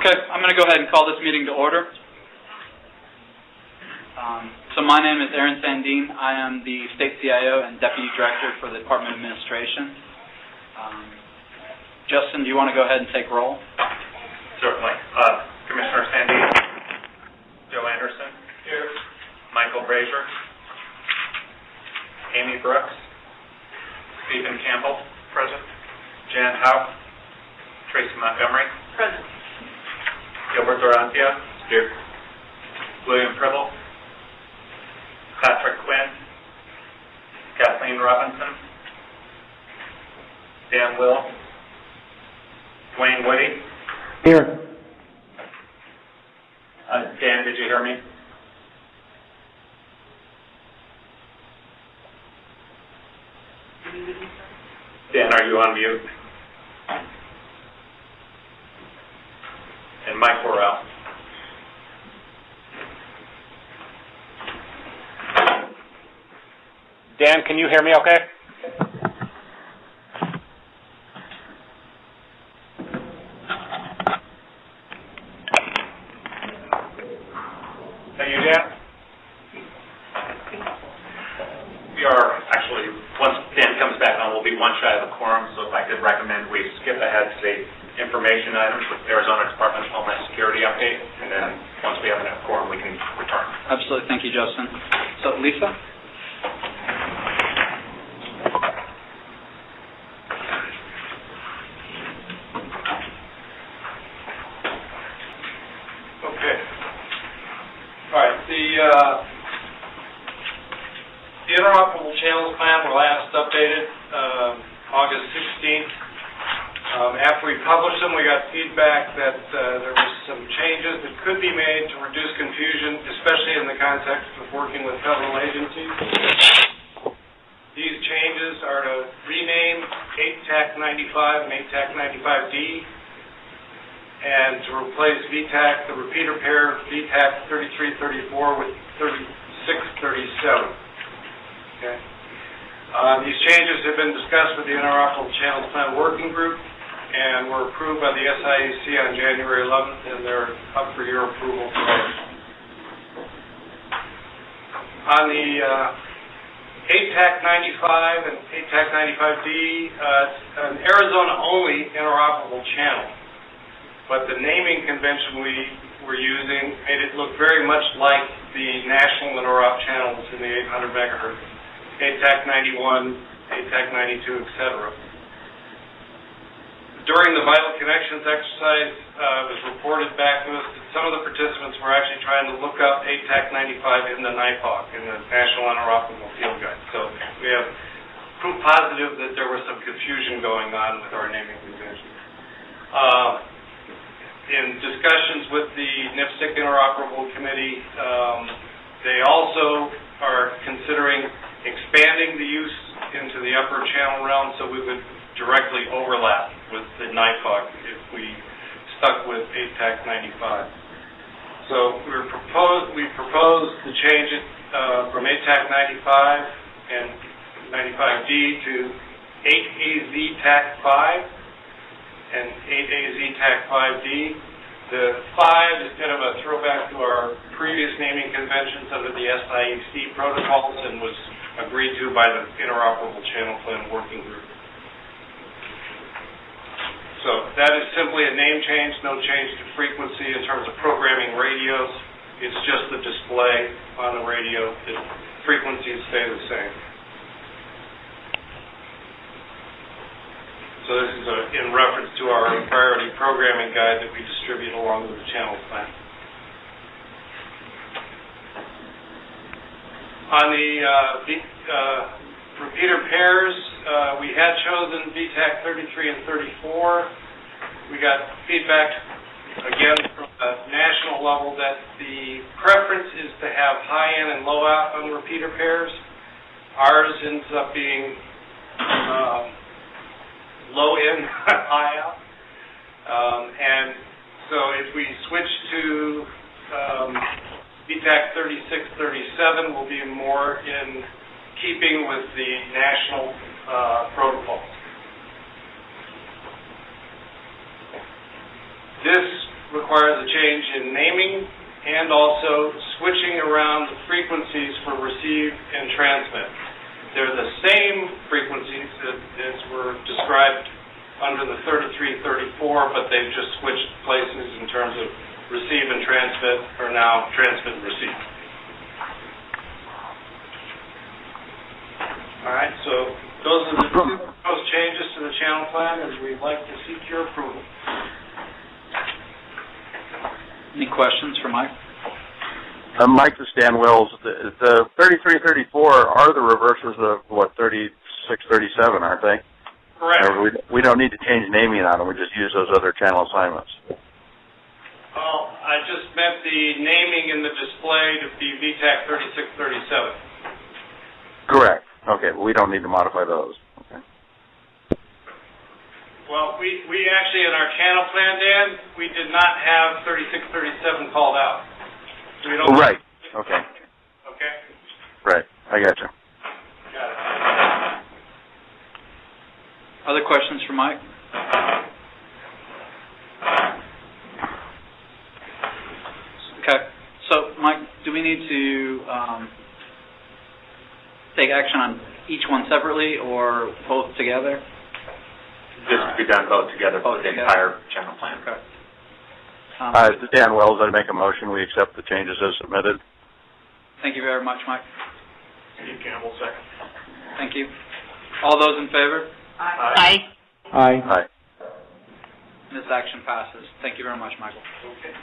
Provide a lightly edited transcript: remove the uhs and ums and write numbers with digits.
Okay, I'm going to go ahead and call this meeting to order. So my name is Aaron Sandine. I am the State CIO and Deputy Director for the Department of Administration. Justin, do you want to go ahead and take roll? Certainly. Commissioner Sandine. Joe Anderson. Here. Michael Brazier. Amy Brooks. Stephen Campbell. Present. Jan Howe. Tracy Montgomery. Present. Gilbert Dorantia. Here. William Pribble. Patrick Quinn. Kathleen Robinson. Dan Will. Dwayne Woody. Here. Dan, did you hear me? Dan, are you on mute? And Mike Worrell. Dan, can you hear me okay? Are you, Dan? We are actually, once Dan comes back on, we'll be one shy of a quorum, so if I could recommend we skip ahead to the information items with Arizona Department of Homeland Security update, and then once we have enough quorum, we can return. Absolutely. Thank you, Justin. So, Lisa? Okay. All right. The Interoperable Channels Plan were last updated August 16th. After we published them, we got feedback that there was some changes that could be made to reduce confusion, especially in the context of working with federal agencies. These changes are to rename AZPSIC 95 and AZPSIC 95D, and to replace VTAC, the repeater pair VTAC 3334 with 3637. Okay. These changes have been discussed with the Interoperable Channels Plan Working Group and were approved by the SIEC on January 11th, and they're up for your approval today. On the AZPSIC 95 and AZPSIC 95D, it's an Arizona-only interoperable channel, but the naming convention we were using made it look very much like the national interop channels in the 800 megahertz, AZPSIC 91, AZPSIC 92, etc. During the Vital Connections exercise, it was reported back to us that some of the participants were actually trying to look up AZPSIC 95 in the NIPOC, in the National Interoperable Field Guide. So we have proof positive that there was some confusion going on with our naming convention. In discussions with the NIPSIC Interoperable Committee, they also are considering expanding the use into the upper channel realm, so we would directly overlap with the NIPOC if we stuck with AZPSIC 95. So we proposed to change it from AZPSIC 95 and 95D to 8AZTAC 5 and 8AZTAC 5D. The 5 is kind of a throwback to our previous naming conventions under the SIEC protocols and was agreed to by the Interoperable Channel Plan Working Group. So that is simply a name change, no change to frequency in terms of programming radios. It's just the display on the radio. The frequencies stay the same. So this is in reference to our priority programming guide that we distribute along with the channel plan. On the repeater pairs, we had chosen VTAC 33 and 34. We got feedback, again, from the national level that the preference is to have high-end and low-out on repeater pairs. Ours ends up being low-in, high-out. And so if we switch to VTAC 3637, will be more in keeping with the national protocols. This requires a change in naming and also switching around the frequencies for receive and transmit. They're the same frequencies as were described under the 3334, but they've just switched places in terms of receive and transmit, or now transmit and receive. All right, so those are the two proposed changes to the channel plan, and we'd like to seek your approval. Any questions for Mike? Mike, this is Dan Wills. The 3334 are the reverses of, what, 3637, aren't they? Correct. We don't need to change naming on them. We just use those other channel assignments. Well, I just meant the naming in the display to be VTAC 3637. Correct. Okay, well, we don't need to modify those. Okay. Well, we actually, in our channel plan, Dan, we did not have 3637 called out. So we don't. Right. Okay. Okay. Right. I got you. Got it. Other questions for Mike? Okay. So, Mike, do we need to take action on each one separately or both together? This could be done both together for the entire channel plan. Okay. This is Dan Wells. I'd make a motion. We accept the changes as submitted. Thank you very much, Mike. Steve Campbell, second. Thank you. All those in favor? Aye. Aye. Aye. This action passes. Thank you very much, Michael. Okay.